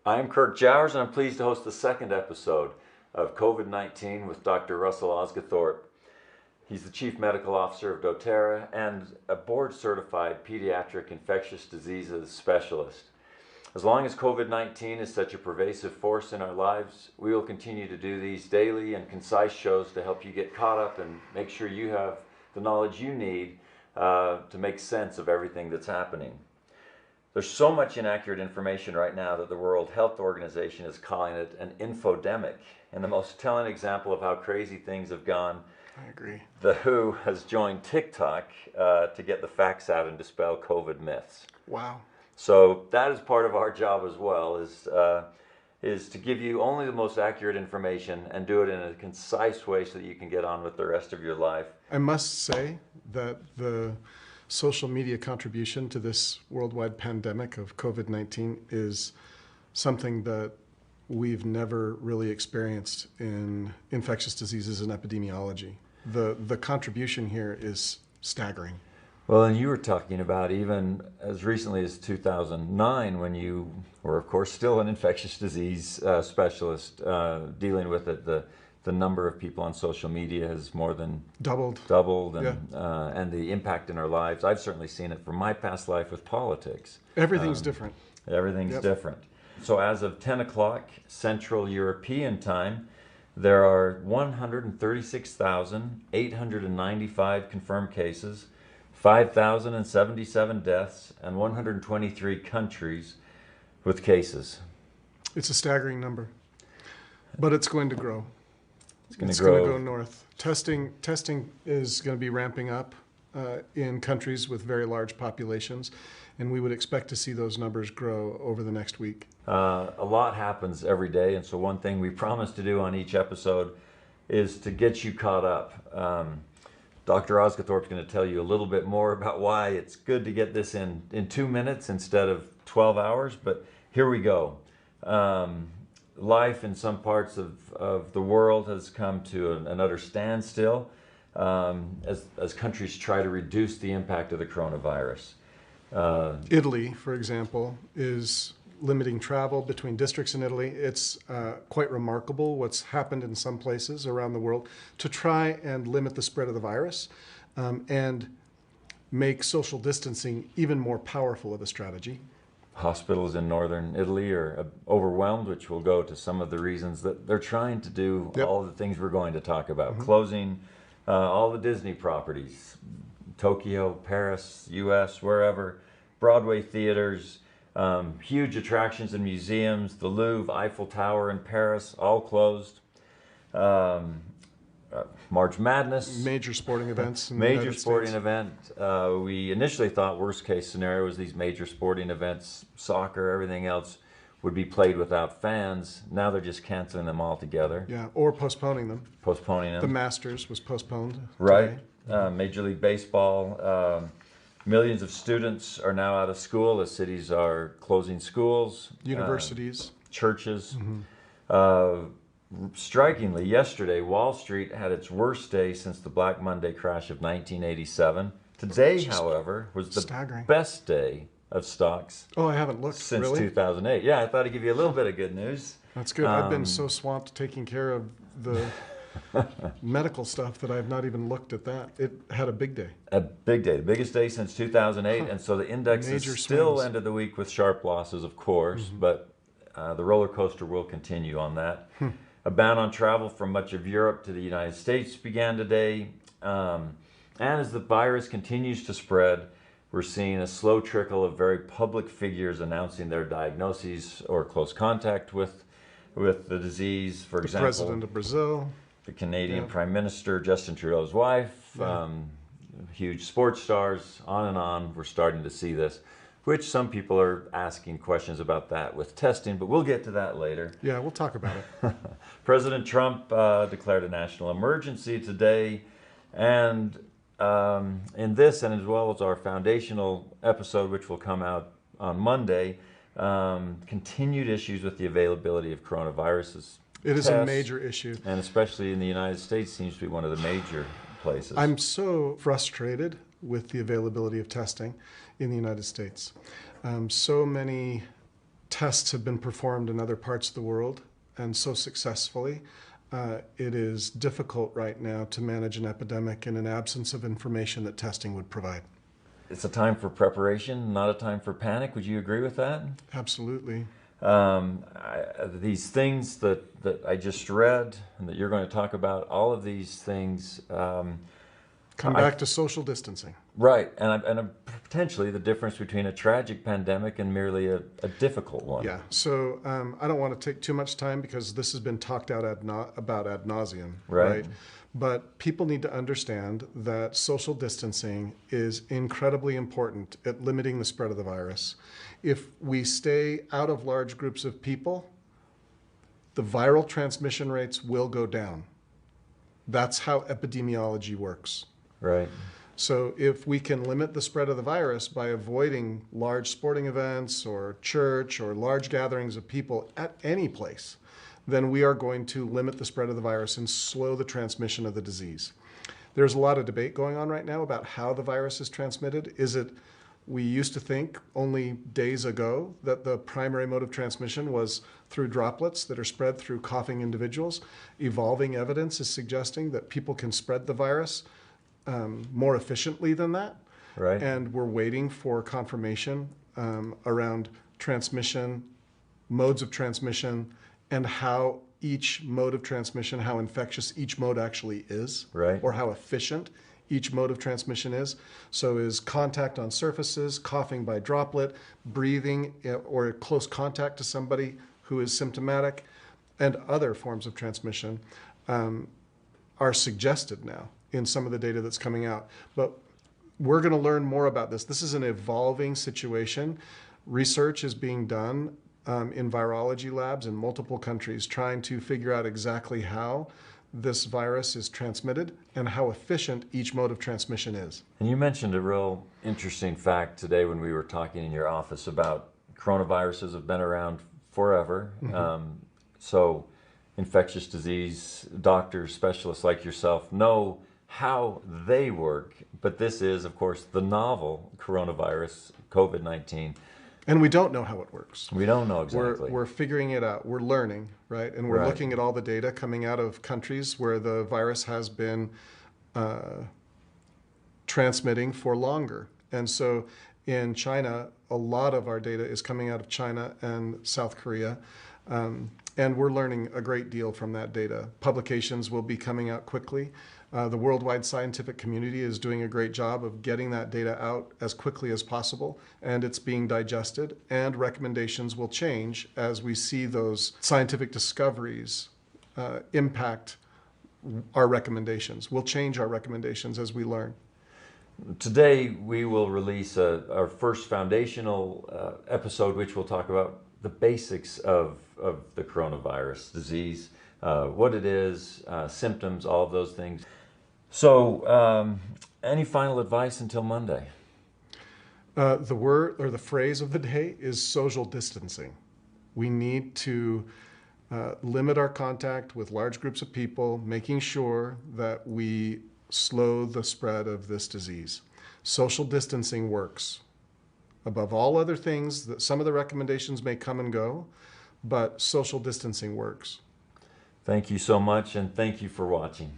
I'm Kirk Jowers, and I'm pleased to host the second episode of COVID-19 with Dr. Russell Osgathorpe. He's the Chief Medical Officer of dōTERRA and a board-certified pediatric infectious diseases specialist. As long as COVID-19 is such a pervasive force in our lives, we will continue to do these daily and concise shows to help you get caught up and make sure you have the knowledge you need to make sense of everything that's happening. There's so much inaccurate information right now that the World Health Organization is calling it an infodemic. And the most telling example of how crazy things have gone, I agree. the WHO has joined TikTok to get the facts out and dispel COVID myths. Wow. So that is part of our job as well, is to give you only the most accurate information and do it in a concise way so that you can get on with the rest of your life. I must say that the social media contribution to this worldwide pandemic of COVID-19 is something that we've never really experienced in infectious diseases and epidemiology. The contribution here is staggering. Well, and you were talking about even as recently as 2009, when you were, of course, still an infectious disease specialist dealing with it. The number of people on social media has more than doubled, and the impact in our lives. I've certainly seen it from my past life with politics. Everything's different. Everything's different. So as of 10 o'clock Central European time, there are 136,895 confirmed cases, 5,077 deaths, and 123 countries with cases. It's a staggering number, but it's going to grow. It's going to go north. Testing is going to be ramping up in countries with very large populations, and we would expect to see those numbers grow over the next week. A lot happens every day, and so one thing we promise to do on each episode is to get you caught up. Dr. Osgathorpe is going to tell you a little bit more about why it's good to get this in 2 minutes instead of 12 hours, but here we go. Life in some parts of the world has come to an utter standstill as countries try to reduce the impact of the coronavirus. Italy, for example, is limiting travel between districts in Italy. It's quite remarkable what's happened in some places around the world to try and limit the spread of the virus and make social distancing even more powerful of a strategy. Hospitals in northern Italy are overwhelmed, which will go to some of the reasons that they're trying to do all the things we're going to talk about. Closing all the Disney properties, Tokyo, Paris, US, wherever, Broadway theaters, huge attractions and museums, the Louvre, Eiffel Tower in Paris, all closed. March Madness. Major sporting events. Major sporting event. We initially thought worst case scenario was these major sporting events, soccer, everything else would be played without fans. Now they're just canceling them altogether. Yeah, or postponing them. The Masters was postponed. Right. Major League Baseball. Millions of students are now out of school as cities are closing schools. Universities. Churches. Strikingly, yesterday, Wall Street had its worst day since the Black Monday crash of 1987. Today, however, was the best day of stocks. Oh, I haven't looked. Since really? 2008. Yeah, I thought I'd give you a little bit of good news. That's good. I've been so swamped taking care of the medical stuff that I've not even looked at that. It had a big day. A big day, the biggest day since 2008. And so the indexes still ended the week with sharp losses, of course, but the roller coaster will continue on that. A ban on travel from much of Europe to the United States began today. And as the virus continues to spread, we're seeing a slow trickle of very public figures announcing their diagnoses or close contact with the disease. For example, the President of Brazil, the Canadian Prime Minister, Justin Trudeau's wife, huge sports stars, on and on. We're starting to see this, which some people are asking questions about that with testing, but we'll get to that later. Yeah, we'll talk about it. President Trump declared a national emergency today, and in this, and as well as our foundational episode, which will come out on Monday, continued issues with the availability of coronaviruses. It is a major issue. And especially in the United States, seems to be one of the major places. I'm so frustrated with the availability of testing in the United States. So many tests have been performed in other parts of the world and so successfully, it is difficult right now to manage an epidemic in an absence of information that testing would provide. It's a time for preparation, not a time for panic. Would you agree with that? Absolutely. These things that I just read and that you're going to talk about, all of these things Come back to social distancing. Right, and potentially the difference between a tragic pandemic and merely a difficult one. Yeah, so I don't want to take too much time because this has been talked out about ad nauseum, right? But people need to understand that social distancing is incredibly important at limiting the spread of the virus. If we stay out of large groups of people, the viral transmission rates will go down. That's how epidemiology works. Right. So if we can limit the spread of the virus by avoiding large sporting events or church or large gatherings of people at any place, then we are going to limit the spread of the virus and slow the transmission of the disease. There's a lot of debate going on right now about how the virus is transmitted. We used to think only days ago that the primary mode of transmission was through droplets that are spread through coughing individuals. Evolving evidence is suggesting that people can spread the virus more efficiently than that. Right. And we're waiting for confirmation around transmission, modes of transmission, and how each mode of transmission, how infectious each mode actually is, right, or how efficient each mode of transmission is. So is contact on surfaces, coughing by droplet, breathing or close contact to somebody who is symptomatic, and other forms of transmission are suggested now in some of the data that's coming out. But we're going to learn more about this. This is an evolving situation. Research is being done in virology labs in multiple countries trying to figure out exactly how this virus is transmitted and how efficient each mode of transmission is. And you mentioned a real interesting fact today when we were talking in your office about coronaviruses have been around forever. Mm-hmm. So infectious disease doctors, specialists like yourself know how they work, but this is, of course, the novel coronavirus, COVID-19. And we don't know how it works. We don't know exactly. We're figuring it out. We're learning, right? And we're looking at all the data coming out of countries where the virus has been transmitting for longer. And so in China, a lot of our data is coming out of China and South Korea. And we're learning a great deal from that data. Publications will be coming out quickly. The worldwide scientific community is doing a great job of getting that data out as quickly as possible, and it's being digested, and recommendations will change as we see those scientific discoveries impact our recommendations. We'll change our recommendations as we learn. Today we will release our first foundational episode, which will talk about the basics of the coronavirus disease, what it is, symptoms, all of those things. So, any final advice until Monday? The word or the phrase of the day is social distancing. We need to limit our contact with large groups of people, making sure that we slow the spread of this disease. Social distancing works. Above all other things, that some of the recommendations may come and go, but social distancing works. Thank you so much, and thank you for watching.